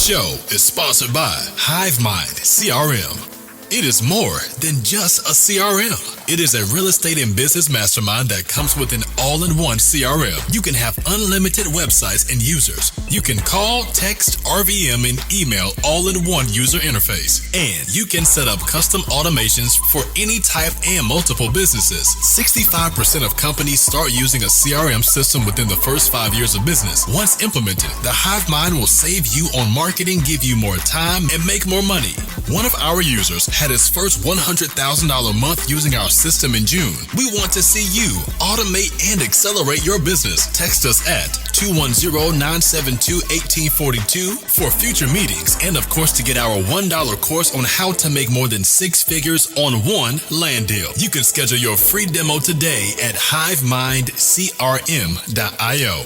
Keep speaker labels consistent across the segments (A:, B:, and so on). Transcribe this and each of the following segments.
A: show is sponsored by Hivemind CRM. It is more than just a CRM. It is a real estate and business mastermind that comes with an all-in-one CRM. You can have unlimited websites and users. You can call, text, RVM, and email all in one user interface. And you can set up custom automations for any type and multiple businesses. 65% of companies start using a CRM system within the first 5 years of business. Once implemented, the Hivemind will save you on marketing, give you more time, and make more money. One of our users had his first $100,000 month using our system in June. We want to see you automate and accelerate your business. Text us at 210-972-1842 for future meetings, and of course to get our $1 course on how to make more than 6 figures on one land deal. You can schedule your free demo today at hivemindcrm.io.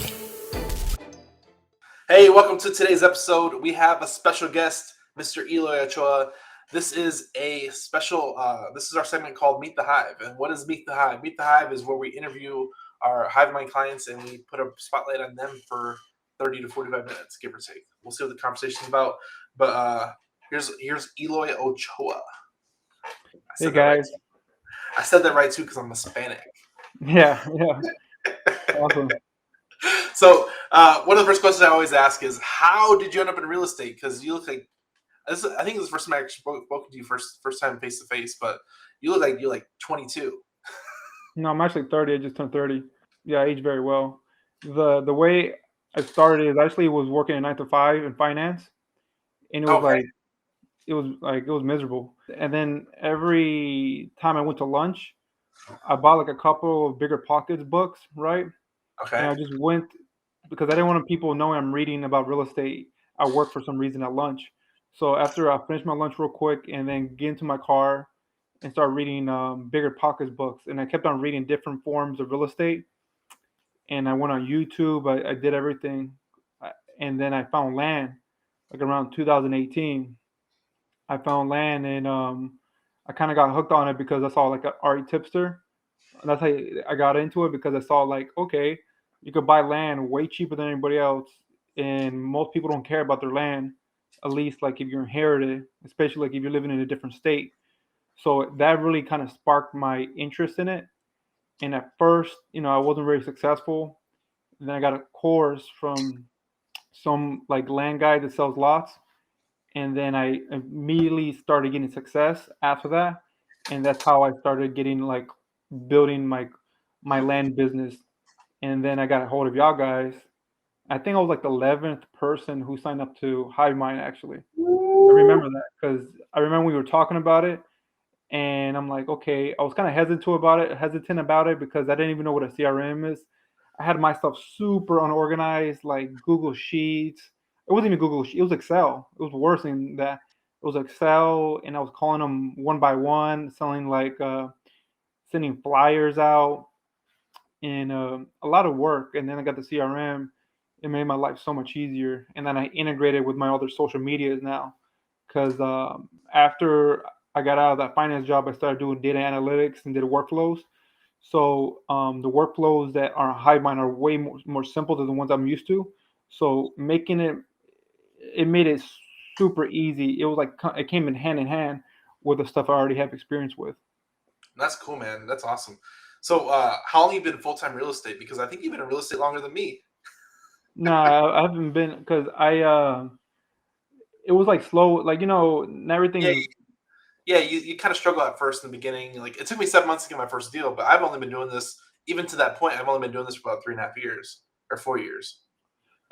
B: Hey, welcome to today's episode. We have a special guest, Mr. Eloy Ochoa. This is a special, this is our segment called Meet the Hive. And what is Meet the Hive? Meet the Hive is where we interview our Hivemind clients and we put a spotlight on them for 30 to 45 minutes, give or take. We'll see what the conversation is about. But here's Eloy Ochoa.
C: Hey, guys.
B: I said that right, too, because I'm Hispanic.
C: Yeah. Awesome.
B: So one of the first questions I always ask is, how did you end up in real estate? Because you look like, I think this is the first time I actually spoken to you first time face to face, but you look like you're like 22.
C: No, I'm actually 30. I just turned 30. Yeah, I age very well. The way I started is actually was working a 9 to 5 in finance, and it was it was miserable. And then every time I went to lunch, I bought like a couple of Bigger Pockets books, right?
B: Okay.
C: And I just went because I didn't want people knowing I'm reading about real estate. I work for some reason at lunch. So after I finished my lunch real quick and then get into my car and start reading Bigger Pockets books, and I kept on reading different forms of real estate. And I went on YouTube. I did everything, and then I found land, like around 2018. I found land, and I kind of got hooked on it because I saw like an Ari Tipster. And that's how I got into it, because I saw like, okay, you could buy land way cheaper than anybody else, and most people don't care about their land. At least like if you're inherited, especially like if you're living in a different state. So that really kind of sparked my interest in it. And at first, I wasn't very successful. And then I got a course from some like land guy that sells lots. And then I immediately started getting success after that. And that's how I started getting like building my land business. And then I got a hold of y'all guys. I think I was like the 11th person who signed up to Hivemind, actually. I remember that because I remember we were talking about it, and I'm like, okay, I was kind of hesitant about it because I didn't even know what a CRM is. I had my stuff super unorganized, like Google Sheets. It wasn't even Google Sheets, it was Excel. It was worse than that. It was Excel, and I was calling them one by one, sending flyers out, and a lot of work. And then I got the CRM. It made my life so much easier. And then I integrated with my other social medias now, because after I got out of that finance job, I started doing data analytics and did workflows. So the workflows that are Hivemind are way more simple than the ones I'm used to. So it made it super easy. It was like it came in hand with the stuff I already have experience with.
B: That's cool, man. That's awesome. So how long have you been in full-time real estate? Because I think you've been in real estate longer than me.
C: No, I haven't been, because it was like slow, like, everything is.
B: Yeah, you kind of struggle at first in the beginning. Like, it took me 7 months to get my first deal, but I've only been doing this, even to that point, I've only been doing this for about 3.5 years or 4 years.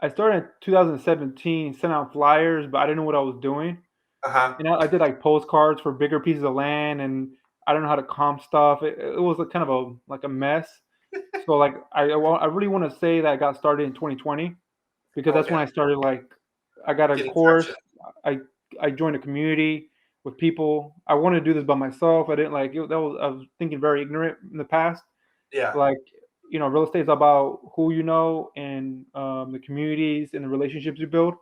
C: I started in 2017, sent out flyers, but I didn't know what I was doing. I did like postcards for bigger pieces of land, and I don't know how to comp stuff. It was a kind of a mess. So like I really want to say that I got started in 2020, because that's when I started. Like, I got a course. I joined a community with people. I wanted to do this by myself. I didn't like it. I was thinking very ignorant in the past.
B: Yeah.
C: Like, real estate is about who you know, and the communities and the relationships you build.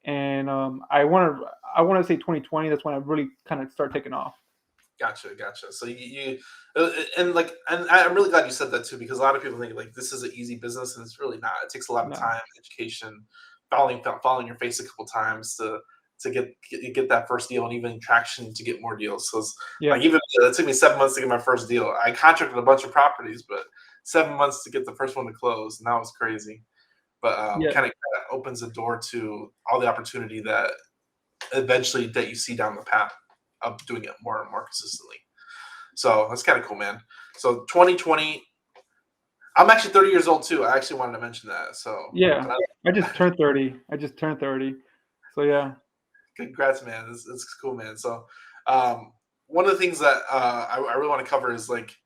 C: And I want to say 2020. That's when I really kind of start taking off.
B: Gotcha. So you and I'm really glad you said that too, because a lot of people think like this is an easy business, and it's really not. It takes a lot of time, education, following your face a couple times to get that first deal and even traction to get more deals. So
C: Yeah.
B: even it took me 7 months to get my first deal. I contracted a bunch of properties, but 7 months to get the first one to close, and that was crazy. But
C: Yeah.
B: kind of opens the door to all the opportunity that eventually that you see down the path of doing it more and more consistently. So that's kind of cool, man. So 2020, I'm actually 30 years old too. I actually wanted to mention that. So
C: Yeah. I just turned 30. So yeah.
B: congrats, man. It's cool, man. So one of the things that I really want to cover is like,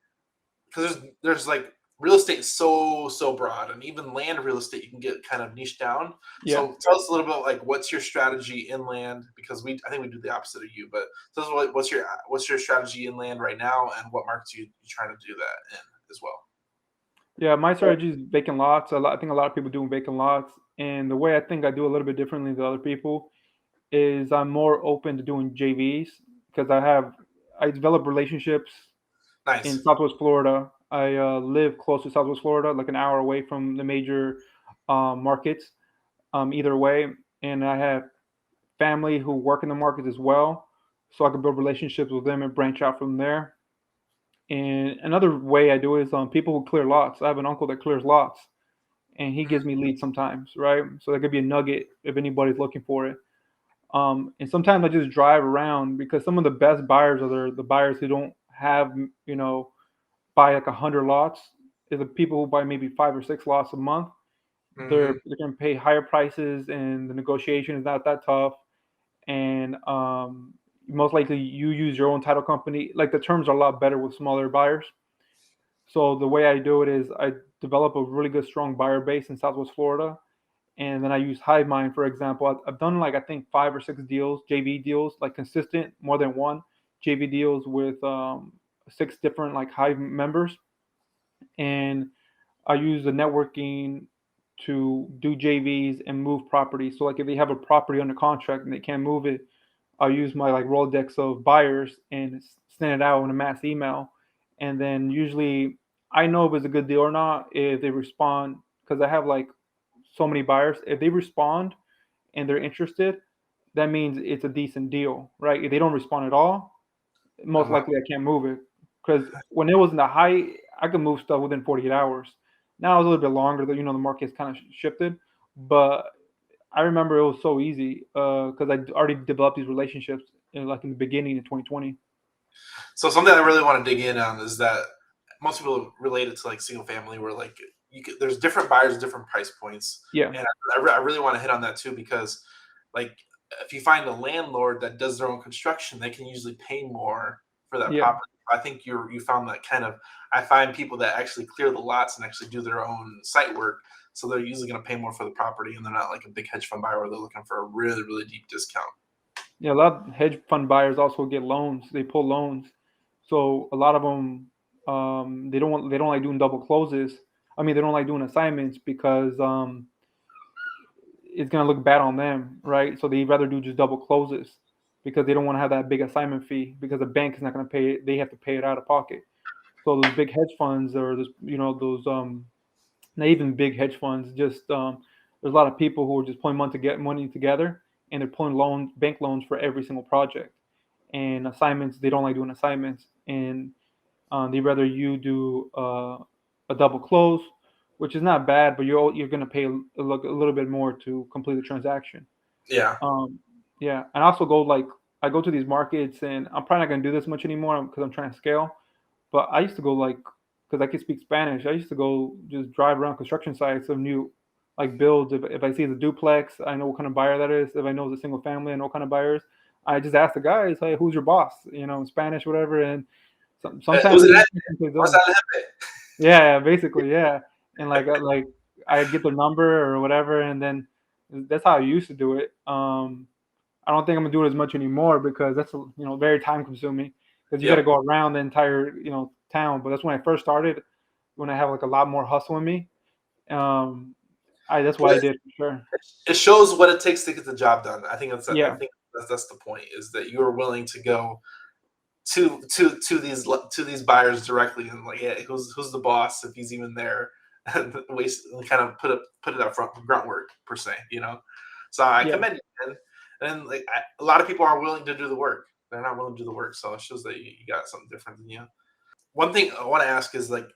B: because there's like real estate is so broad, and even land real estate you can get kind of niche down.
C: Yeah.
B: So tell us a little bit like what's your strategy in land, because I think we do the opposite of you, but tell us what's your strategy in land right now, and what markets you trying to do that in as well.
C: Yeah, my strategy is vacant lots. I think a lot of people do vacant lots, and the way I think I do a little bit differently than other people is I'm more open to doing JVs because I develop relationships in
B: Nice.
C: Southwest Florida. I live close to Southwest Florida, like an hour away from the major markets, either way, and I have family who work in the markets as well, so I can build relationships with them and branch out from there. And another way I do it is people who clear lots. I have an uncle that clears lots, and he gives me leads sometimes, right? So that could be a nugget if anybody's looking for it. And sometimes I just drive around because some of the best buyers are the buyers who don't have, buy like 100 lots. Is the people who buy maybe 5 or 6 lots a month.
B: Mm-hmm.
C: They can pay higher prices, and the negotiation is not that tough. And most likely you use your own title company. Like the terms are a lot better with smaller buyers. So the way I do it is I develop a really good strong buyer base in Southwest Florida, and then I use Hivemind for example. I've done like I think 5 or 6 deals, JV deals, like consistent, more than one JV deals with 6 different like Hive members, and I use the networking to do JVs and move properties. So like if they have a property under contract and they can't move it, I'll use my like Rolodex of buyers and send it out in a mass email. And then usually I know if it's a good deal or not if they respond, because I have like so many buyers. If they respond and they're interested, that means it's a decent deal, right? If they don't respond at all, most
B: Uh-huh.
C: likely I can't move it. Because when it was in the high, I could move stuff within 48 hours. Now it's a little bit longer. That the market's kind of shifted, but I remember it was so easy because I already developed these relationships like in the beginning of 2020.
B: So something I really want to dig in on is that most people relate it to like single family, where like there's different buyers, different price points,
C: Yeah,
B: and I really want to hit on that too, because like if you find a landlord that does their own construction, they can usually pay more for that
C: yeah,
B: property. I think you found that kind of. I find people that actually clear the lots and actually do their own site work, so they're usually going to pay more for the property, and they're not like a big hedge fund buyer where they're looking for a really deep discount.
C: yeah. A lot of hedge fund buyers also get loans. They pull loans, so a lot of them they don't like doing double closes. I mean, they don't like doing assignments because it's gonna look bad on them, right? So they rather do just double closes because they don't want to have that big assignment fee because the bank is not gonna pay it. They have to pay it out of pocket. So those big hedge funds or those not even big hedge funds, just there's a lot of people who are just pulling money to get money together, and they're pulling bank loans for every single project. And assignments, they don't like doing assignments, and they rather you do a double close, which is not bad, but you're going to pay a little bit more to complete the transaction.
B: Yeah.
C: Um, yeah, and I also I go to these markets, and I'm probably not going to do this much anymore because I'm trying to scale. But I used to go because I could speak Spanish. I used to go just drive around construction sites of new like builds. If I see the duplex, I know what kind of buyer that is. If I know it's a single family, I know what kind of buyers. I just ask the guys, hey, who's your boss? In Spanish, whatever. And sometimes
B: Was
C: they
B: it?
C: just simply
B: Was
C: don't.
B: that?
C: Yeah, basically, yeah. And like I get their number or whatever, and then that's how I used to do it. I don't think I'm gonna do it as much anymore because that's very time consuming because you got to
B: Yep.
C: go around the entire town. But that's when I first started, when I have like a lot more hustle in me. Um, that's what I did for sure.
B: It shows what it takes to get the job done. I
C: Yeah,
B: think that's the point, is that you are willing to go to these buyers directly and like, yeah, who's the boss, if he's even there, waste, kind of put it up front, grunt work per se, So I
C: Yeah.
B: commend you, man. And like a lot of people aren't willing to do the work. They're not willing to do the work, so it shows that you got something different than you. One thing I want to ask is like,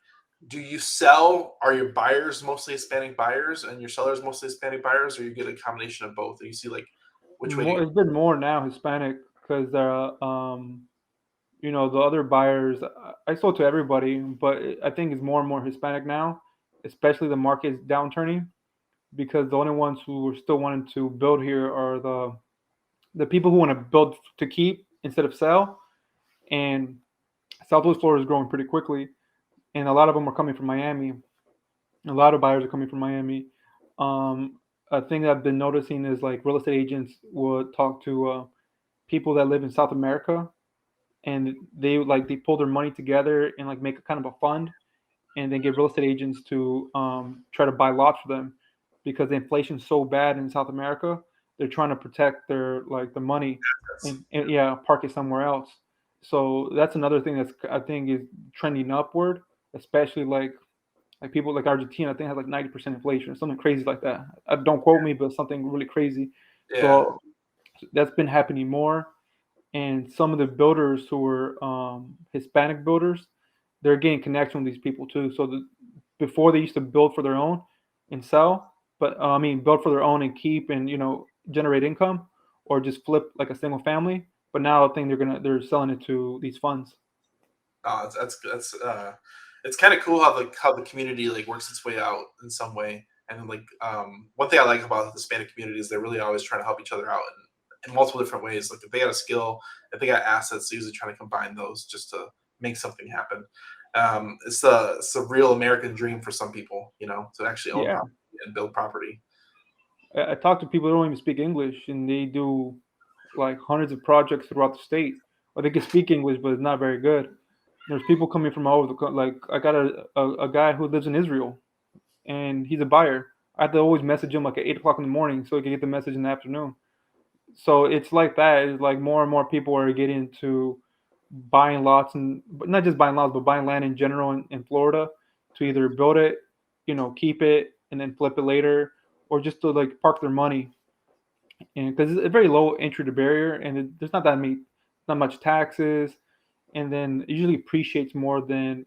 B: do you sell? Are your buyers mostly Hispanic buyers, and your sellers mostly Hispanic buyers, or you get a combination of both? Or you see like which way do
C: More,
B: you?
C: it's been more now Hispanic because the other buyers I sold to everybody, but I think it's more and more Hispanic now, especially the market's downturning because the only ones who are still wanting to build here are the people who want to build to keep instead of sell. And Southwest Florida is growing pretty quickly, and a lot of them are coming from Miami. A lot of buyers are coming from Miami. Um, a thing that I've been noticing is like real estate agents would talk to people that live in South America, and they pull their money together and like make a kind of a fund, and then get real estate agents to try to buy lots for them because the inflation's so bad in South America. They're trying to protect their like the money and yeah, park it somewhere else. So that's another thing that's I think is trending upward, especially like people like Argentina. I think has like 90% inflation or something crazy like that. Don't quote me, but something really crazy.
B: Yeah.
C: So that's been happening more, and some of the builders who were Hispanic builders, they're getting connection with these people too. So before they used to build for their own and sell, but I mean build for their own and keep and generate income, or just flip like a single family. But now I think they're selling it to these funds.
B: It's kind of cool how the community like works its way out in some way. And then, like one thing I like about the Hispanic community is they're really always trying to help each other out in multiple different ways. Like if they got a skill, if they got assets, they're usually trying to combine those just to make something happen. It's a real American dream for some people, to actually own
C: Yeah,
B: property and build property.
C: I talk to people who don't even speak English, and they do like hundreds of projects throughout the state, or they can speak English, but it's not very good. There's people coming from all over like I got a guy who lives in Israel, and he's a buyer. I have to always message him like at 8 o'clock in the morning so he can get the message in the afternoon. So it's like that. It's like more and more people are getting into buying lots, and but not just buying lots, but buying land in general in Florida to either build it, keep it and then flip it later, or just to like park their money. And because it's a very low entry to barrier, and there's not much taxes, and then it usually appreciates more than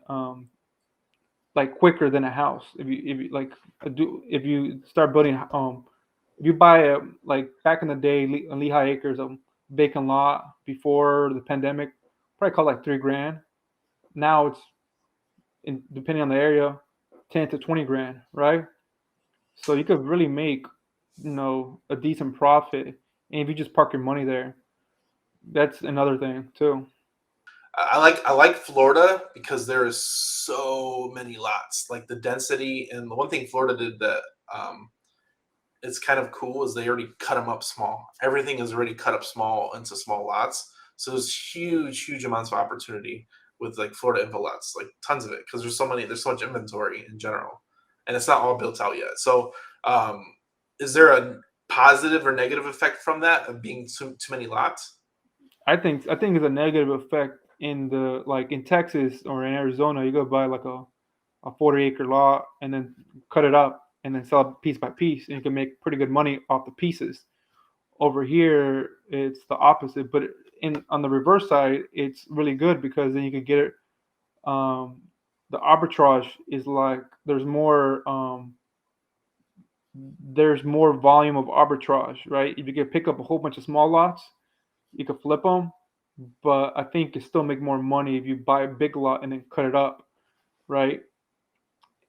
C: like quicker than a house. If you like if you start building if you buy a like back in the day on Lehigh Acres a vacant lot before the pandemic, probably cost like 3 grand. Now it's depending on the area, 10 to 20 grand, right? So you could really make a decent profit, and if you just park your money there, that's another thing too.
B: I like Florida because there is so many lots. Like the density, and the one thing Florida did that um, it's kind of cool is they already cut them up small. Everything is already cut up small into small lots. So there's huge amounts of opportunity with like Florida info lots, like tons of it, because there's so much inventory in general, and it's not all built out yet. So, um, is there a positive or negative effect from that of being too many lots?
C: I think it's a negative effect in the like in Texas or in Arizona. You go buy like a 40-acre lot and then cut it up and then sell it piece by piece, and you can make pretty good money off the pieces. Over here, it's the opposite, but in on the reverse side, it's really good because then you can get it. Um, the arbitrage is like there's more volume of arbitrage, right? If you can pick up a whole bunch of small lots, you can flip them, but I think you still make more money if you buy a big lot and then cut it up, right?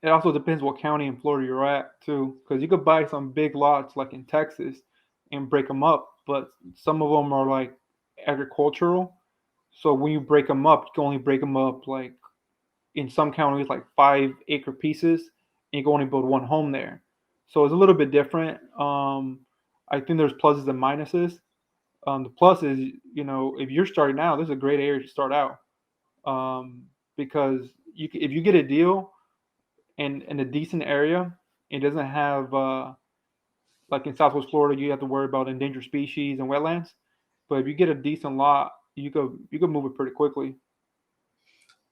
C: It also depends what county in Florida you're at too, because you could buy some big lots like in Texas and break them up, but some of them are like agricultural. So when you break them up, you can only break them up like in some counties like 5-acre pieces, and you can only build one home there. So it's a little bit different. I think there's pluses and minuses. The plus is, if you're starting out, this is a great area to start out, because if you get a deal in a decent area, it doesn't have like in Southwest Florida, you have to worry about endangered species and wetlands. But if you get a decent lot, you could move it pretty quickly.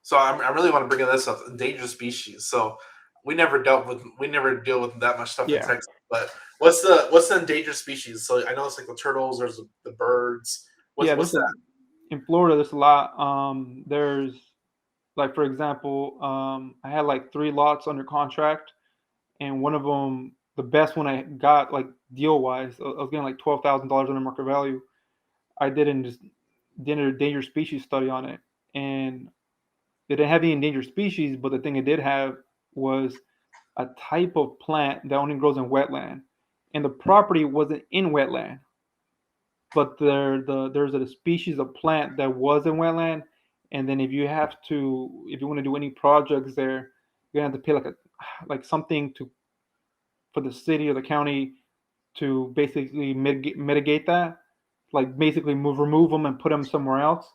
B: So I really want to bring this up, endangered species. So we never deal with that much stuff in
C: Yeah,
B: Texas. But what's the endangered species? So I know it's like the turtles, there's the birds.
C: yeah.
B: What's that?
C: In Florida, there's a lot. There's like, for example, I had like 3 lots under contract, and one of them, the best one I got, like deal wise, I was getting like $12,000 under market value. I did an endangered species study on it, and they didn't have any endangered species, but the thing it did have was a type of plant that only grows in wetland, and the property wasn't in wetland, but there's a species of plant that was in wetland, and then if you want to do any projects there, you're gonna have to pay like something to for the city or the county to basically mitigate that, like basically remove them and put them somewhere else.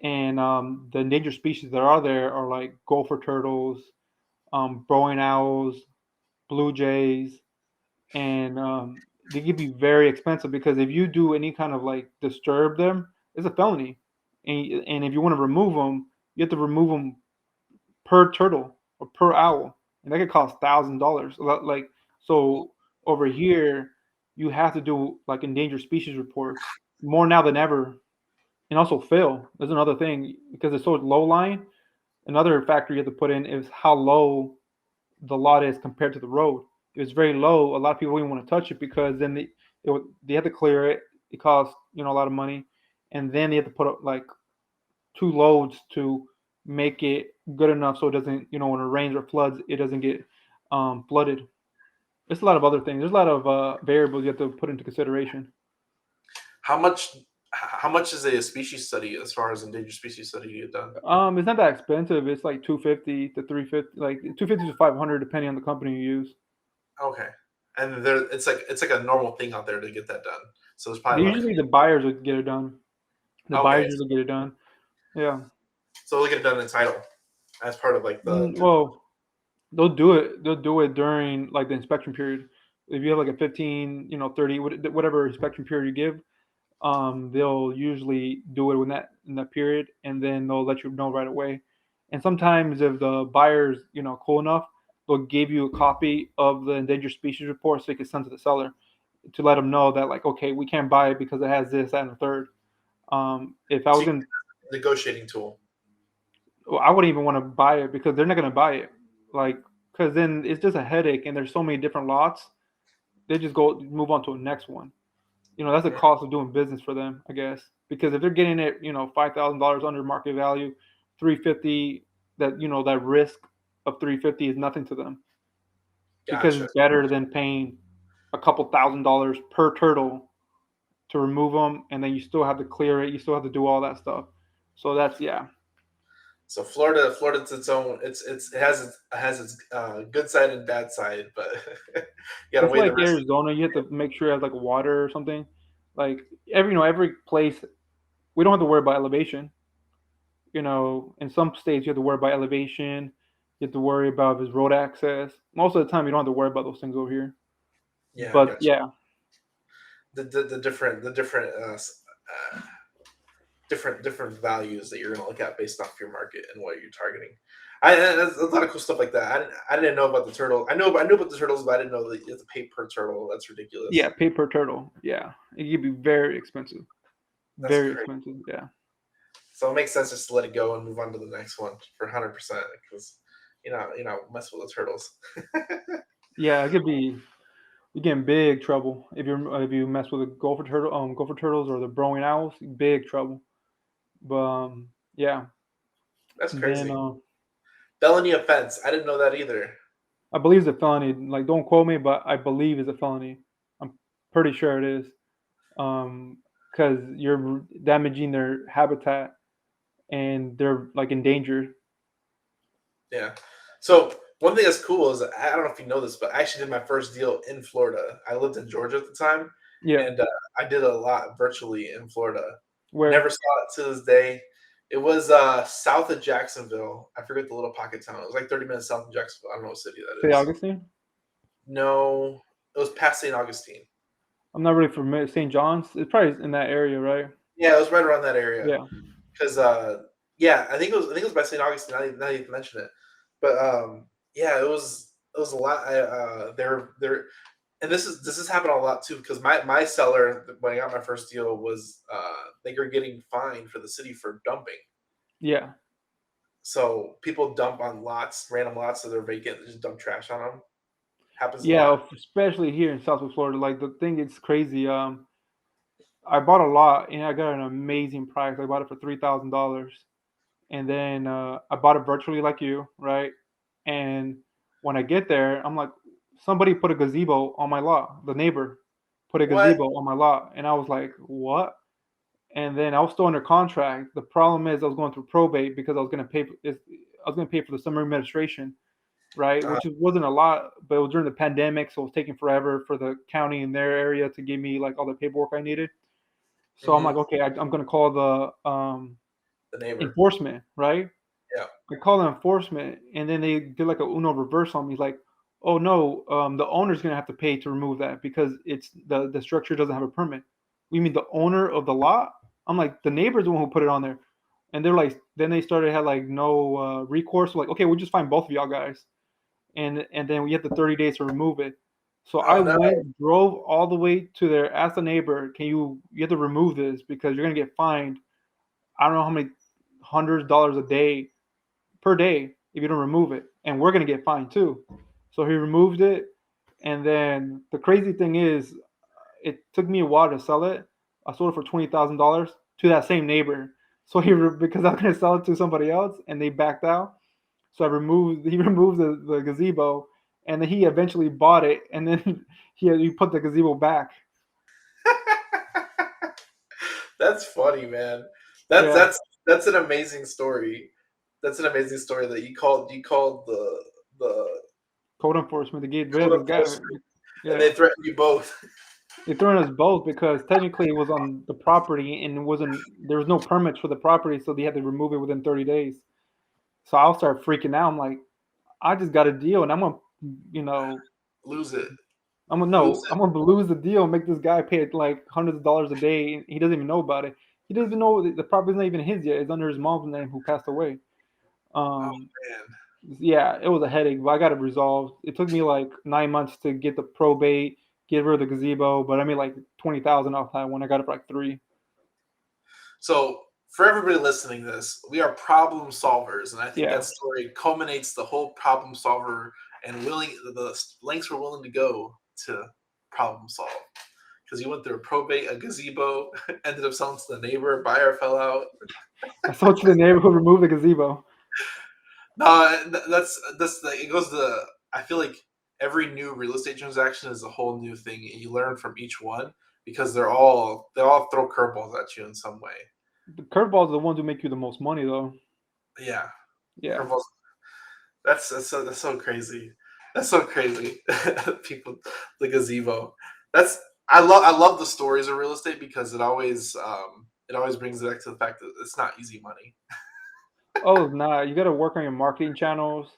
C: And the endangered species that are there are like gopher turtles, Boeing owls, blue jays, and they can be very expensive because if you do any kind of like disturb them, it's a felony. And if you want to remove them, you have to remove them per turtle or per owl, and that could cost $1,000. Like so, over here, you have to do like endangered species reports more now than ever, and also fill. There's another thing because it's so low lying. Another factor you have to put in is how low the lot is compared to the road. If it's very low, a lot of people wouldn't want to touch it because then they have to clear it. It costs a lot of money, and then they have to put up like 2 loads to make it good enough so it doesn't when it rains or floods it doesn't get flooded. There's a lot of other things. There's a lot of variables you have to put into consideration.
B: How much how much is a species study as far as endangered species study you get done?
C: It's not that expensive. It's like 250 to 350, like 250 to 500, depending on the company you use.
B: Okay. And there it's like a normal thing out there to get that done. So there's probably a lot of
C: Usually the buyers would get it done. The
B: okay.
C: buyers usually get it done. Yeah.
B: So they'll get it done in title as part of like the
C: Well, they'll do it. They'll do it during like the inspection period. If you have like a 15, 30, whatever inspection period you give, they'll usually do it in that period, and then they'll let you know right away. And sometimes if the buyer's cool enough, they'll give you a copy of the endangered species report so you can send to the seller to let them know that like, okay, we can't buy it because it has this, that, and the third. If I
B: so
C: was in,
B: negotiating tool.
C: well, I wouldn't even want to buy it because they're not going to buy it, like because then it's just a headache, and there's so many different lots. They just go move on to the next one. That's the
B: Mm,
C: cost of doing business for them, I guess. Because if they're getting it, $5,000 under market value, 350, that risk of 350 is nothing to them because
B: gotcha.
C: it's better than paying a couple $1,000s per turtle to remove them, and then you still have to clear it, you still have to do all that stuff. So that's yeah.
B: So Florida's its own. It has its good side and bad side, but you got to
C: It's
B: weigh the
C: like
B: risk.
C: Arizona. You have to make sure it has like water or something. Like every place, we don't have to worry about elevation. In some states you have to worry about elevation. You have to worry about if it's road access. Most of the time, you don't have to worry about those things over here.
B: Yeah, I
C: But
B: got you.
C: yeah,
B: The different different values that you're going to look at based off your market and what you're targeting. There's a lot of cool stuff like that. I didn't know about the turtle. I knew about the turtles, but I didn't know that you have to pay per turtle. That's
C: yeah,
B: ridiculous.
C: pay per turtle. Yeah, it could be very expensive.
B: That's
C: Very
B: great.
C: expensive. Yeah,
B: So it makes sense just to let it go and move on to the next one for 100% because mess with the turtles.
C: yeah, it could be. You get in big trouble if you mess with the gopher turtles or the Boeing owls. Big trouble. But yeah,
B: That's
C: and then
B: crazy. Felony offense. I didn't know that either.
C: I believe it's a felony. Like, don't quote me, but I believe it's a felony. I'm pretty sure it is. Because you're damaging their habitat and they're like endangered.
B: Yeah. So one thing that's cool is I don't know if you know this, but I actually did my first deal in Florida. I lived in Georgia at the time,
C: Yeah,
B: and I did a lot virtually in Florida.
C: where
B: Never saw it to this day. It was south of Jacksonville. I forget the little pocket town. It was like 30 minutes south of Jacksonville. I don't know what city that
C: St.
B: is.
C: Augustine.
B: No, it was past St. Augustine.
C: I'm not really familiar. St. John's. It's probably in that area, right?
B: Yeah, it was right around that area.
C: Yeah.
B: Because yeah, I think it was by St. Augustine. Now you mention it, but Yeah, it was a lot. They're and this is happening a lot too because my seller when I got my first deal was they were getting fined for the city for dumping.
C: Yeah.
B: So people dump on lots, random lots that are vacant, just dump trash on them. Happens a
C: Yeah,
B: lot.
C: especially here in Southwest Florida. Like the thing is crazy. I bought a lot and I got an amazing price. I bought it for $3,000, and then I bought it virtually like you, right? And when I get there, I'm like, somebody put a gazebo on my lot. The neighbor put a
B: What?
C: gazebo on my lot, and I was like, what? And then I was still under contract. The problem is I was going through probate because I was going to pay. I was going to pay for the summer administration, right?
B: Uh,
C: Wasn't a lot, but it was during the pandemic, so it was taking forever for the county in their area to give me like all the paperwork I needed. So I'm
B: mhm,
C: like, okay, I'm going to call the
B: the neighbor.
C: enforcement, right?
B: Yeah.
C: I call the enforcement, and then they did like a Uno reverse on me, like, oh no, the owner's going to have to pay to remove that because it's the structure doesn't have a permit. You mean the owner of the lot? I'm like, the neighbor's the one who put it on there. And they're like, then they started had like no recourse. We're like, okay, we'll just find both of y'all guys, and then we had the 30 days to remove it. So I
B: Oh no.
C: went, drove all the way to there, asked the neighbor, can you have to remove this because you're gonna get fined. I don't know how many hundreds of dollars a day per day if you don't remove it, and we're gonna get fined too. So he removed it, and then the crazy thing is, it took me a while to sell it. I sold it for $20,000 to that same neighbor. So because I was gonna sell it to somebody else, and they backed out. So he removed the gazebo, and then he eventually bought it, and then he put the gazebo back.
B: That's funny, man. That's
C: Yeah,
B: that's that's an amazing story. That's an amazing story that you called the
C: code enforcement to get rid
B: code
C: of this guy.
B: enforcement and they
C: Yeah,
B: threatened you both.
C: they threw in us both because technically it was on the property and it wasn't. There was no permits for the property, so they had to remove it within 30 days. So I'll start freaking out. I'm like, I just got a deal, and I'm gonna, you know,
B: Lose it.
C: I'm gonna
B: Lose
C: no, I'm gonna lose the deal, and make this guy pay like hundreds of dollars a day. And he doesn't even know about it. He doesn't even know the property's not even his yet. It's under his mom's name who passed away.
B: Oh
C: Um,
B: man.
C: yeah, it was a headache, but I got it resolved. It took me like 9 months to get the probate, get rid of the gazebo, but I made like 20,000 off that one. I got it for like three.
B: So for everybody listening to this, we are problem solvers, and I think that
C: Yeah,
B: story culminates the whole problem solver and willing the lengths we're willing to go to problem solve. Because you went through a probate, a gazebo, ended up selling to the neighbor, buyer fell out.
C: I sold to the neighbor who removed the gazebo.
B: No, that's the it goes to. I feel like every new real estate transaction is a whole new thing, and you learn from each one because they all throw curveballs at you in some way.
C: The curveballs are the ones who make you the most money, though.
B: Yeah,
C: Yeah.
B: curveballs. That's so crazy. That's so crazy. People, the gazebo. That's I love the stories of real estate because it always brings it back to the fact that it's not easy money.
C: Oh, nah, you got to work on your marketing channels.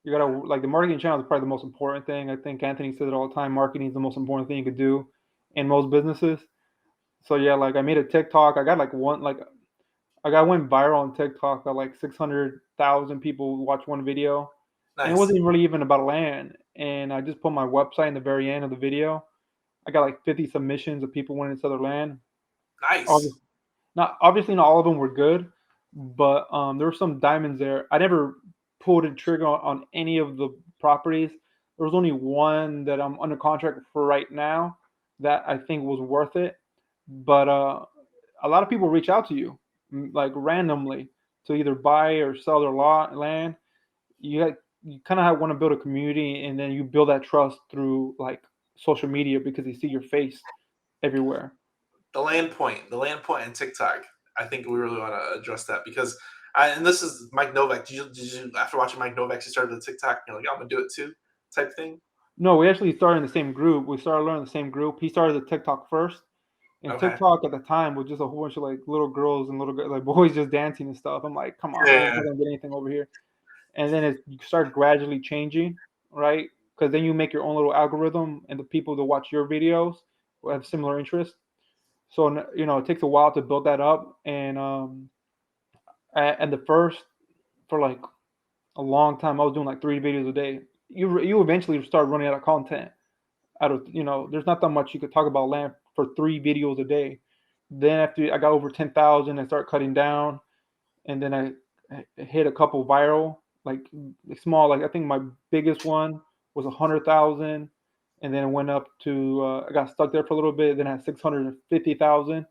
C: You got to like the marketing channel is probably the most important thing. I think Anthony says it all the time. Marketing is the most important thing you could do in most businesses. So yeah, like I made a TikTok. I got like I went viral on TikTok. Got like 600,000 people watch one video, and it
B: Nice,
C: wasn't really even about land. And I just put my website in the very end of the video. I got like 50 submissions of people wanting to sell their land.
B: nice.
C: Obviously not all of them were good, but there were some diamonds there. I never pulled a trigger on any of the properties. There was only one that I'm under contract for right now that I think was worth it. But a lot of people reach out to you like randomly to either buy or sell their lot land. You kind of want to build a community, and then you build that trust through like social media because they see your face everywhere.
B: The land point and TikTok. I think we really want to address that because and this is Mike Novak. Did you after watching Mike Novak, you started the TikTok? You're like, I'm gonna do it too, type thing.
C: No, we actually started in the same group. We started learning the same group. He started the TikTok first, and
B: Okay.
C: TikTok at the time was just a whole bunch of like little girls and like boys just dancing and stuff. I'm like, come on, we're
B: Yeah.
C: not gonna get anything over here. And then you start gradually changing, right? Because then you make your own little algorithm, and the people that watch your videos will have similar interests. So it takes a while to build that up, and the first for like a long time. I was doing like 3 videos a day. You eventually start running out of content. Out of there's not that much you could talk about land for 3 videos a day. Then after I got over 10,000, I started cutting down, and then I hit a couple viral, like small. Like I think my biggest one was 100,000, and then it went up to I got stuck there for a little bit. Then I had 650,000,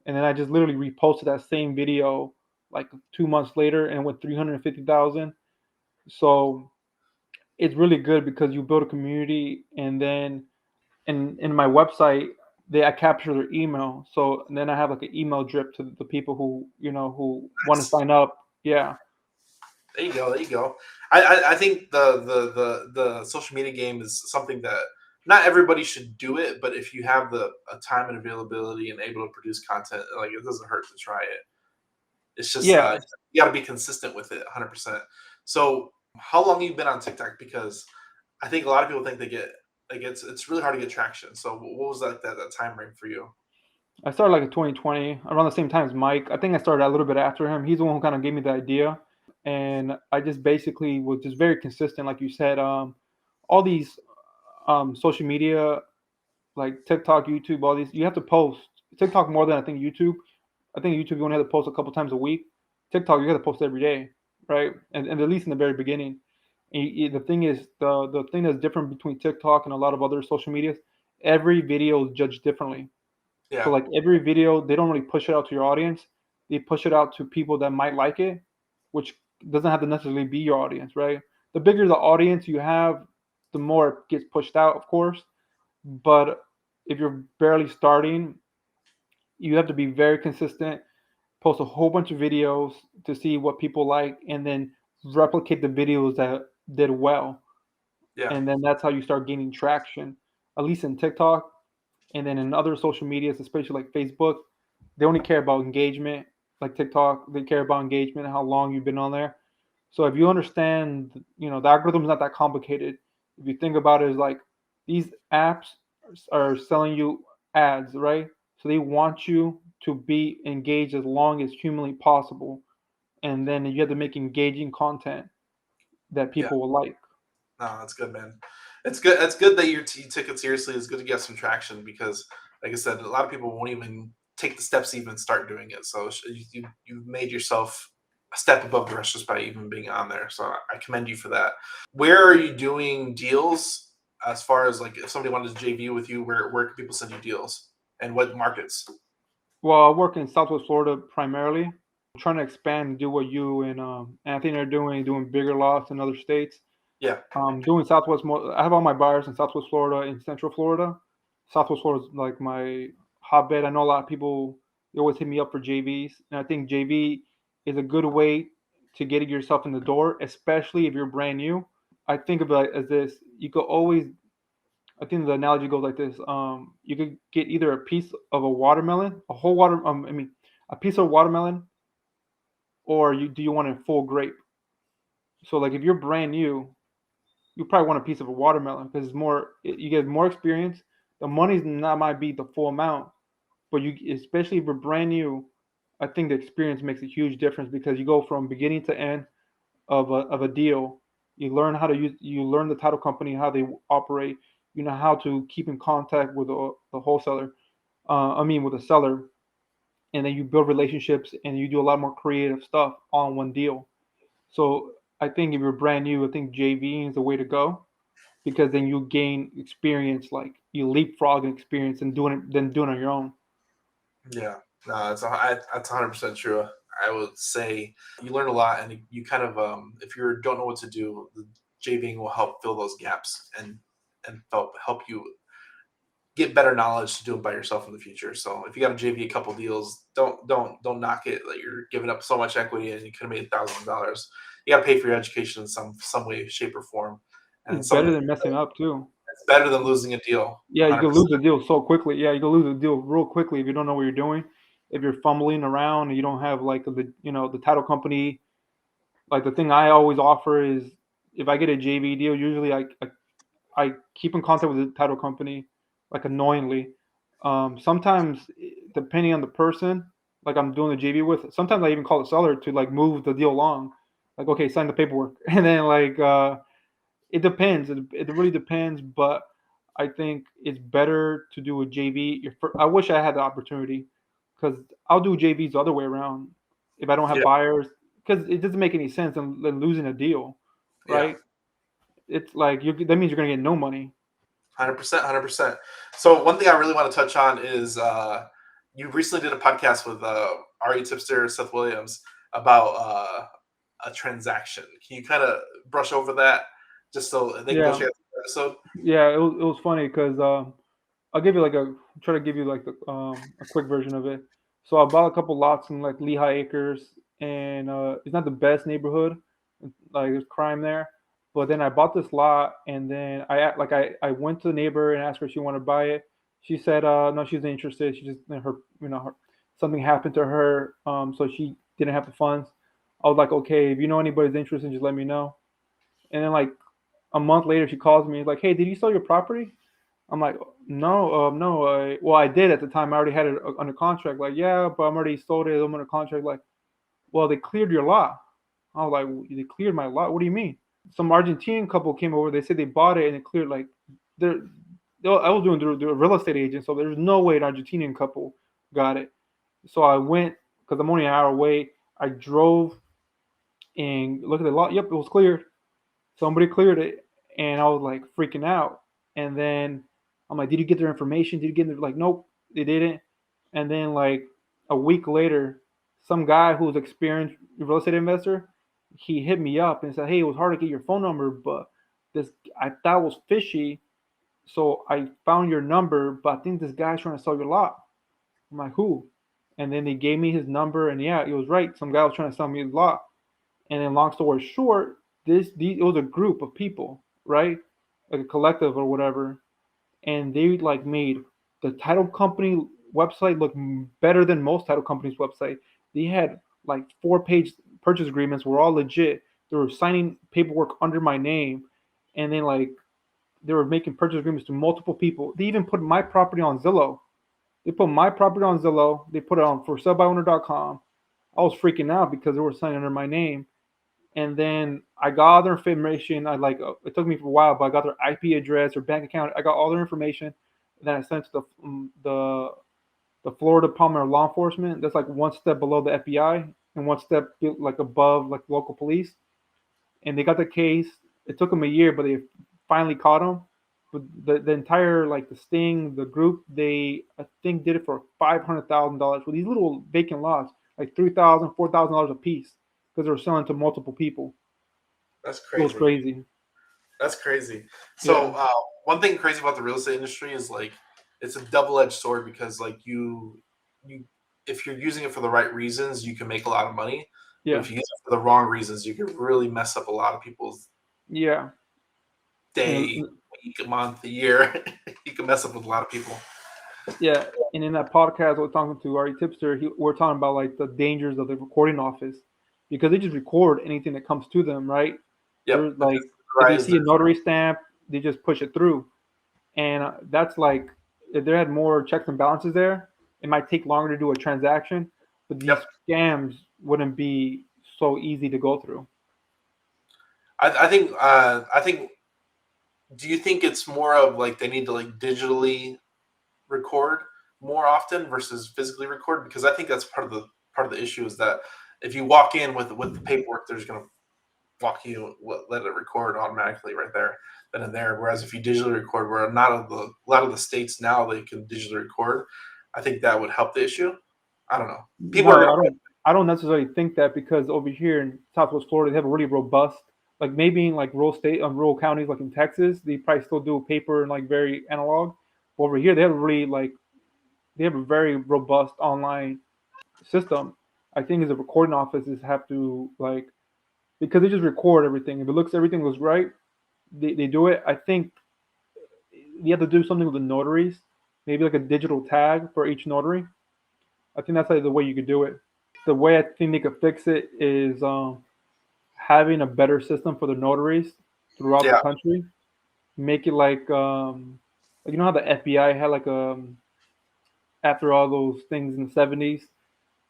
C: and then I just literally reposted that same video like 2 months later, and it went 350,000. So it's really good because you build a community, and then in my website I capture their email, so then I have like an email drip to the people who who want to
B: Nice.
C: sign up. Yeah.
B: There you go. There you go. I think the social media game is something that not everybody should do it, but if you have the time and availability and able to produce content, like it doesn't hurt to try it. It's just
C: Yeah.
B: you got to be consistent with it, 100%. So, how long have you been on TikTok? Because I think a lot of people think they get like it's really hard to get traction. So, what was that time frame for you?
C: I started like in 2020, around the same time as Mike. I think I started a little bit after him. He's the one who kind of gave me the idea, and I just basically was just very consistent, like you said. All these social media, like TikTok, YouTube, all these, you have to post. TikTok more than I think YouTube. I think YouTube you only have to post a couple times a week. TikTok you got to post every day, right? And at least in the very beginning. The thing is, the thing that's different between TikTok and a lot of other social medias, every video is judged differently. So
B: Yeah,
C: like every video, they don't really push it out to your audience. They push it out to people that might like it, which doesn't have to necessarily be your audience, right? The bigger the audience you have, the more it gets pushed out, of course. But if you're barely starting, you have to be very consistent, post a whole bunch of videos to see what people like, and then replicate the videos that did well.
B: yeah,
C: And then that's how you start gaining traction, at least in TikTok. And then in other social medias, especially like Facebook, they only care about engagement. Like TikTok, they care about engagement, how long you've been on there. So if you understand, the algorithm's not that complicated. If you think about it, as like these apps are selling you ads, right? So they want you to be engaged as long as humanly possible, and then you have to make engaging content that
B: yeah.
C: people will like.
B: No, that's good, man. It's good. It's good that you took it seriously. It's good to get some traction because, like I said, a lot of people won't even take the steps to even start doing it. So you've made yourself a step above the rest just by even being on there. So I commend you for that. Where are you doing deals as far as like if somebody wanted to JV with you? Where can people send you deals and what markets?
C: Well, I work in Southwest Florida primarily. I'm trying to expand and do what you and Anthony are doing bigger lots in other states.
B: Yeah,
C: Doing Southwest. I have all my buyers in Southwest Florida and Central Florida. Southwest Florida is like my hotbed. I know a lot of people, they always hit me up for JVs, and I think JV is a good way to get yourself in the door, especially if you're brand new. I think of it as this: you could always. I think the analogy goes like this: you could get either a piece of a watermelon, a whole water. A piece of watermelon, or you want a full grape. So like if you're brand new, you probably want a piece of a watermelon because you get more experience. The money's not might be the full amount, but you especially if you're brand new, I think the experience makes a huge difference because you go from beginning to end of a deal. You learn the title company, how they operate. You know how to keep in contact with the wholesaler. With the seller, and then you build relationships and you do a lot more creative stuff on one deal. So I think if you're brand new, I think JV is the way to go because then you gain experience, like you leapfrog an experience and doing it on your own.
B: yeah. No, that's 100% true. I would say you learn a lot, and you kind of if you don't know what to do, the JVing will help fill those gaps and help you get better knowledge to do it by yourself in the future. So if you got to JV a couple deals, don't knock it. Like you're giving up so much equity and you could have made $1,000. You got to pay for your education in some way, shape, or form. And
C: It's
B: it's something
C: better
B: that's
C: than messing up too.
B: better than losing a deal.
C: Yeah, you can
B: 100%.
C: lose the deal so quickly. Yeah, you can lose the deal real quickly if you don't know what you're doing. If you're fumbling around and you don't have like the title company. Like the thing I always offer is if I get a JV deal, usually I keep in contact with the title company, like annoyingly. Sometimes, depending on the person, like I'm doing the JV with, sometimes I even call the seller to like move the deal along. like, okay, sign the paperwork, and then like it depends. It really depends, but I think it's better to do a JV. I wish I had the opportunity because I'll do JVs the other way around if I don't have
B: Yeah,
C: buyers because it doesn't make any sense than losing a deal,
B: yeah,
C: right? It's like that means you're gonna get no money.
B: 100%, 100%. So one thing I really want to touch on is you recently did a podcast with RE Tipster Seth Williams about a transaction. Can you kind of brush over that just so they can go
C: Yeah,
B: check out the episode?
C: yeah. It was funny because I'll give you like try to give you like a quick version of it. So I bought a couple lots in like Lehigh Acres, and it's not the best neighborhood, like there's crime there. But then I bought this lot, and then I went to the neighbor and asked her if she wanted to buy it. She said no, she wasn't interested. She just something happened to her, so she didn't have the funds. I was like, okay, if you know anybody's interested, just let me know. And then like a month later, she calls me like, hey, did you sell your property? I'm like, no, no. Well, I did at the time. I already had it under contract. Like, yeah, but I'm already sold it. I'm under contract. Like, well, they cleared your lot. I was like, they cleared my lot. What do you mean? Some Argentinian couple came over. They said they bought it and it cleared. Like, they're, I was doing the real estate agent, so there's no way an Argentinian couple got it. So I went because I'm only an hour away. I drove and looked at the lot. Yep, it was cleared. Somebody cleared it, and I was like freaking out. And then I'm like, did you get their information? Did you get their like, nope, they didn't. And then like a week later, some guy who's experienced real estate investor, he hit me up and said, hey, it was hard to get your phone number, but this I thought was fishy, so I found your number, but I think this guy's trying to sell your lot. I'm like, who? And then they gave me his number, and yeah, it was right. Some guy was trying to sell me his lot. And then, long story short, it was a group of people, right? Like a collective or whatever, and they like made the title company website look better than most title companies' website. They had like 4-page purchase agreements, were all legit. They were signing paperwork under my name, and then like they were making purchase agreements to multiple people. They even put my property on Zillow. They put my property on Zillow. They put it on for sellbyowner.com. I was freaking out because they were signing under my name. And then I got all their information. I like it took me for a while, but I got their IP address, their bank account. I got all their information. And then I sent it to the Florida Department of Law Enforcement. That's like one step below the FBI and one step like above like local police. And they got the case. It took them a year, but they finally caught him. But the entire like the sting, the group, they I think did it for $500,000 for these little vacant lots, like $3,000, $4,000 a piece, because they were selling to multiple people.
B: That's
C: It was
B: crazy.
C: crazy.
B: That's crazy. So
C: Yeah,
B: one thing crazy about the real estate industry is like it's a double-edged sword because like you if you're using it for the right reasons, you can make a lot of money. But
C: yeah,
B: if you use it for the wrong reasons, you can really mess up a lot of people's
C: yeah.
B: day,
C: And
B: week, month, a year. You can mess up with a lot of people.
C: yeah, and in that podcast, we're talking to Ari Tipster. We're talking about like the dangers of the recording office because they just record anything that comes to them, right?
B: Yep.
C: They're like, if they
B: Rise
C: see a
B: there.
C: notary stamp, they just push it through, and that's like if there had more checks and balances there, it might take longer to do a transaction, but these
B: Yep.
C: scams wouldn't be so easy to go through.
B: I think. Do you think it's more of like they need to like digitally record more often versus physically record? Because I think that's part of the issue is that if you walk in with the paperwork, they're just gonna let it record automatically right there, then and there. Whereas if you digitally record, where not of the a lot of the states now they can digitally record, I think that would help the issue. I don't know. People are
C: No,
B: gonna.
C: I don't necessarily think that because over here in Southwest Florida, they have a really robust, like maybe in like rural counties like in Texas, they probably still do paper and like very analog. But over here, they have a very robust online system. I think as a recording offices have to like because they just record everything. If everything looks right, they do it. I think you have to do something with the notaries, maybe like a digital tag for each notary. I think that's like the way you could do it. The way I think they could fix it is having a better system for the notaries throughout the
B: Yeah.
C: country. Make it like you know how the FBI had after all those things in the 70s,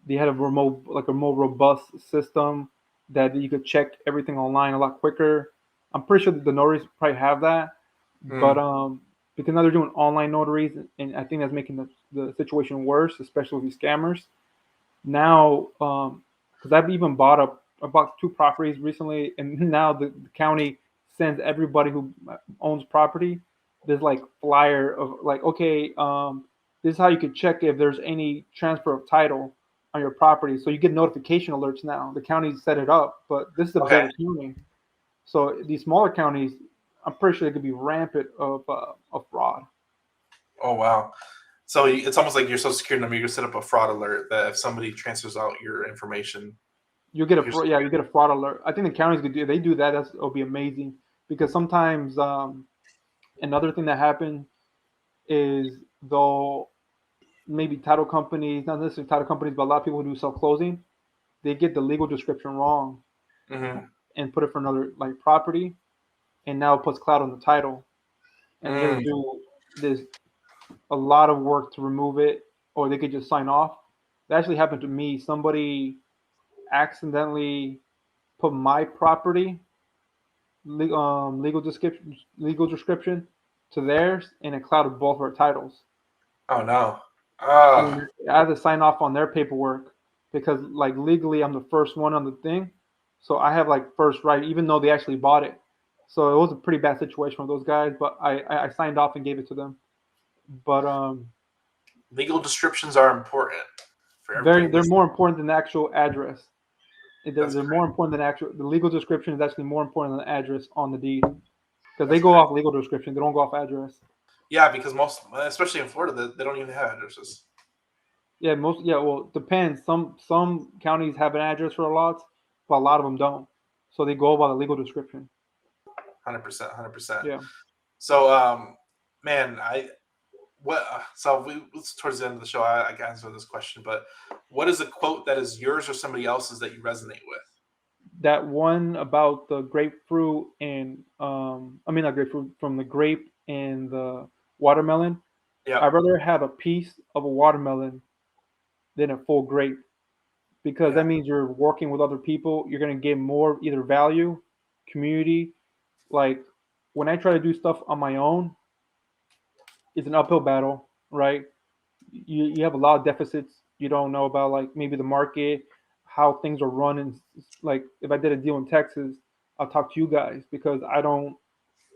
C: they had a more robust system that you could check everything online a lot quicker. I'm pretty sure that the notaries probably have that, but
B: Mm.
C: because now they're doing online notaries, and I think that's making the situation worse, especially with these scammers. Now, because I've even bought up I bought two properties recently, and now the county sends everybody who owns property this like flyer of like, okay, this is how you could check if there's any transfer of title on your property. So you get notification alerts now. The county set it up, but this is a
B: Okay.
C: bigger county. So these smaller counties, I'm pretty sure it could be rampant of fraud.
B: Oh wow. So it's almost like your social security number. You can set up a fraud alert that if somebody transfers out your information,
C: You get
B: like your
C: you get a fraud alert. I think the counties could do they do that. It'll be amazing because sometimes another thing that happens is they'll maybe title companies, not necessarily title companies, but a lot of people who do self closing, they get the legal description wrong
B: mm-hmm.
C: and put it for another like property, and now it puts cloud on the title, and they have to
B: Mm.
C: do this a lot of work to remove it, or they could just sign off. That actually happened to me. Somebody accidentally put my property legal description to theirs, and it clouded both of our titles.
B: Oh no.
C: And
B: Ah.
C: I had to sign off on their paperwork because like legally I'm the first one on the thing, so I have like first right, even though they actually bought it. So it was a pretty bad situation with those guys, but I signed off and gave it to them. But
B: Legal descriptions are important for everybody
C: they're
B: listening.
C: more important than the actual address. They're,
B: That's
C: they're
B: great.
C: more important than actual. The legal description is actually more important than the address on the deed because they
B: That's
C: go
B: great.
C: off legal description. They don't go off address.
B: Yeah, because most, especially in Florida, they don't even have addresses.
C: Yeah, most yeah. Well, depends. Some counties have an address for a lot, but a lot of them don't. So they go by the legal description.
B: 100%, 100%.
C: Yeah.
B: So, man, so we towards the end of the show, I can answer this question, but what is a quote that is yours or somebody else's that you resonate with?
C: That one about the grapefruit and I mean not grapefruit from the grape and the watermelon.
B: Yep.
C: I'd rather have a piece of a watermelon than a full grape because
B: Yeah.
C: that means you're working with other people. You're gonna get more either value, community. Like when I try to do stuff on my own, it's an uphill battle, right? You have a lot of deficits you don't know about, like maybe the market, how things are run, and like if I did a deal in Texas, I'll talk to you guys because I don't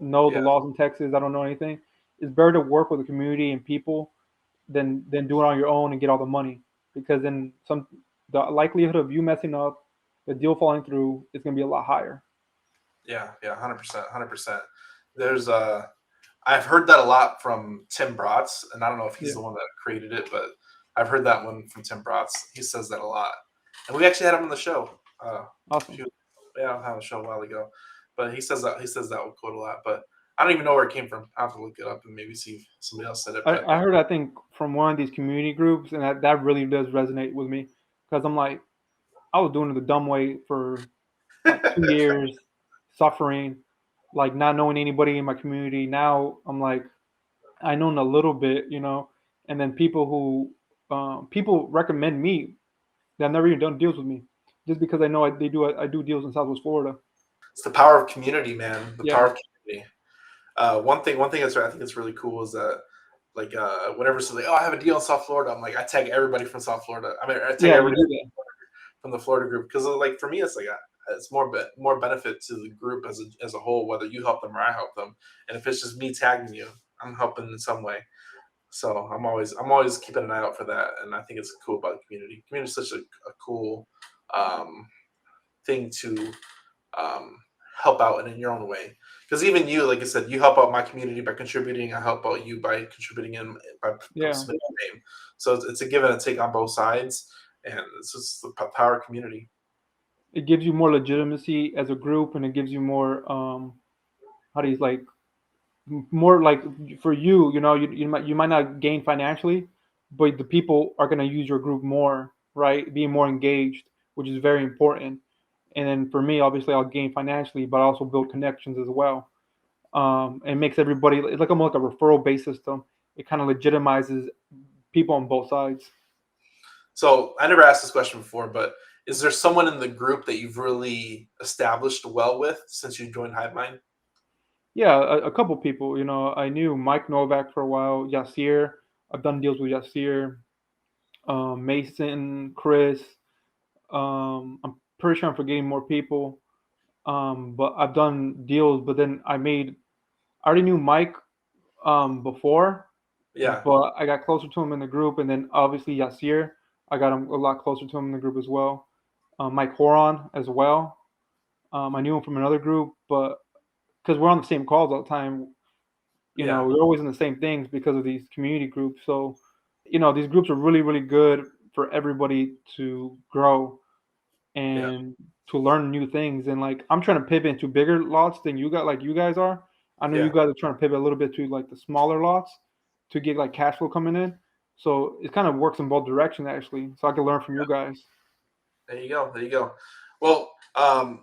C: know the
B: Yeah.
C: laws in Texas. I don't know anything. It's better to work with the community and people than do it on your own and get all the money because then the likelihood of you messing up, the deal falling through is going to be a lot higher.
B: Yeah. Yeah. 100%. 100%. There's I've heard that a lot from Tim Bratz, and I don't know if he's
C: Yeah,
B: the one that created it, but I've heard that one from Tim Bratz. He says that a lot, and we actually had him on the show. A
C: awesome.
B: few, yeah, on the show a while ago, but he says that quote a lot, but I don't even know where it came from. I have to look it up and maybe see if somebody else said it. But
C: I heard I think from one of these community groups, and that really does resonate with me because I'm like I was doing it the dumb way for like 2 years, suffering, like not knowing anybody in my community. Now I'm like, I know a little bit, and then people recommend me that have never even done deals with me, just because I know I do deals in Southwest Florida.
B: it's the power of community, man. The
C: Yeah,
B: power of community. One thing that's I think it's really cool is that like whenever somebody, oh, I have a deal in South Florida, I'm like I tag everybody from South Florida. I mean, I tag
C: yeah, you
B: everybody
C: do that.
B: from the Florida group because like for me, it's like it's more benefit to the group as a whole, whether you help them or I help them. And if it's just me tagging you, I'm helping in some way. So I'm always keeping an eye out for that, and I think it's cool about the community. Community is such a cool um, thing to um, help out in your own way. Because even you, like I said, you help out my community by contributing. I help out you by contributing in by
C: Yeah,
B: submitting your name. So it's a give and a take on both sides, and it's just the power of community.
C: it gives you more legitimacy as a group, and it gives you more how do you like more like for you, you might not gain financially, but the people are going to use your group more, right? Being more engaged, which is very important. And then for me, obviously, I'll gain financially, but I also build connections as well. It makes everybody it's like almost like a referral based system. It kind of legitimizes people on both sides.
B: So I never asked this question before, but Is there someone in the group that you've really established well with since you joined Hivemind?
C: Yeah, a couple people. You know, I knew Mike Novak for a while. Yasir, I've done deals with Yasir. Mason, Chris. I'm pretty sure I'm forgetting more people. But I've done deals. But then I already knew Mike before,
B: Yeah,
C: but I got closer to him in the group, and then obviously Yasir, I got him a lot closer to him in the group as well. Mike Horon as well. I knew him from another group, but because we're on the same calls all the time,
B: yeah,
C: we're always in the same things because of these community groups. So, these groups are really, really good for everybody to grow
B: yeah,
C: and to learn new things. And like, I'm trying to pivot into bigger lots than you guys are. I know you
B: yeah.
C: guys are trying to pivot a little bit to like the smaller lots to get like cash flow coming in. So it kind of works in both directions actually. So I can learn from you guys.
B: There you go. There you go. Well,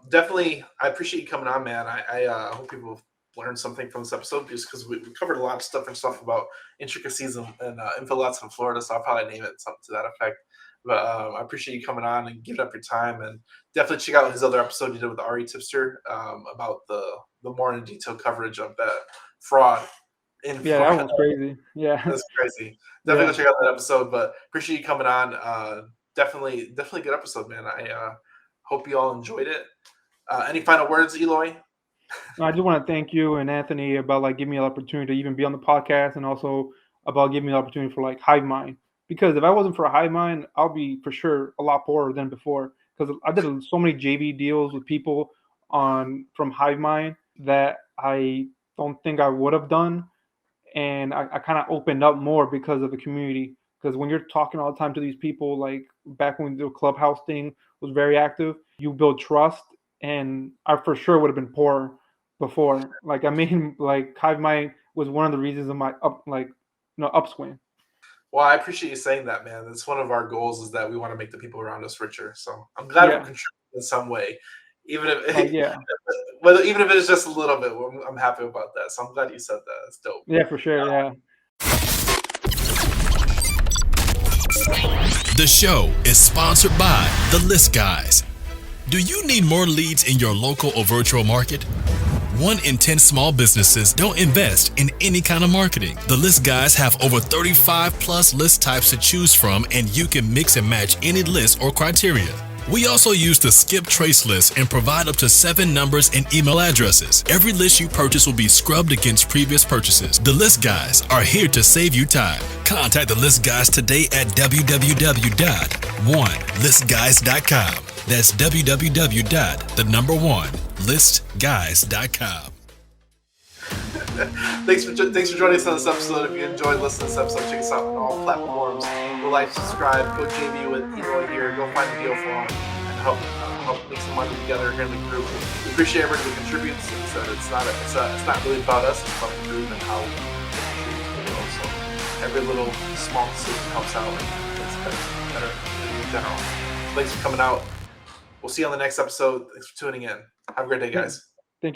B: definitely, I appreciate you coming on, man. I hope people have learned something from this episode just because we covered a lot of different stuff about intricacies and infill lots in Florida. So I'll probably name it something to that effect. But I appreciate you coming on and giving up your time. And definitely check out his other episode he did with Ari Tipster about the more in detail coverage of that fraud in
C: Yeah, that
B: Florida.
C: one's crazy. Yeah.
B: That's crazy. Definitely
C: Yeah.
B: go check out that episode. But appreciate you coming on. Definitely good episode, man. I hope you all enjoyed it. Any final words, Eloy?
C: I just want to thank you and Anthony about like giving me the opportunity to even be on the podcast and also about giving me the opportunity for like Hivemind. Because if I wasn't for Hivemind, I'll be for sure a lot poorer than before. Because I did so many JV deals with people on from Hivemind that I don't think I would have done. And I kind of opened up more because of the community. Because when you're talking all the time to these people, like back when the clubhouse thing was very active, you build trust, and I for sure would have been poorer before. Like I mean, like Hive Mind was one of the reasons of my upswing.
B: Well, I appreciate you saying that, man. That's one of our goals is that we want to make the people around us richer. So I'm glad we
C: Yeah,
B: contribute in some way, even
C: like
B: if
C: yeah,
B: even if it's just a little bit. I'm happy about that. So I'm glad you said that. That's dope.
C: yeah, for sure, yeah.
A: The show is sponsored by The List Guys. Do you need more leads in your local or virtual market? 1 in 10 small businesses don't invest in any kind of marketing. The List Guys have over 35 plus list types to choose from, and you can mix and match any list or criteria. We also use the skip trace list and provide up to 7 numbers and email addresses. Every list you purchase will be scrubbed against previous purchases. The List Guys are here to save you time. Contact the List Guys today at www.1listguys.com. That's www.1listguys.com.
B: Thanks for joining us on this episode. If you enjoyed listening to this episode, check us out on all platforms. Go like, subscribe, go JV with Eloy here. Go find a deal for him and help make some money together here in the group. We appreciate everybody who contributes. It's not really about us. It's about the group and how we contribute. So every little small decision helps out and it's better in general. Thanks for coming out. We'll see you on the next episode. Thanks for tuning in. Have a great day, guys.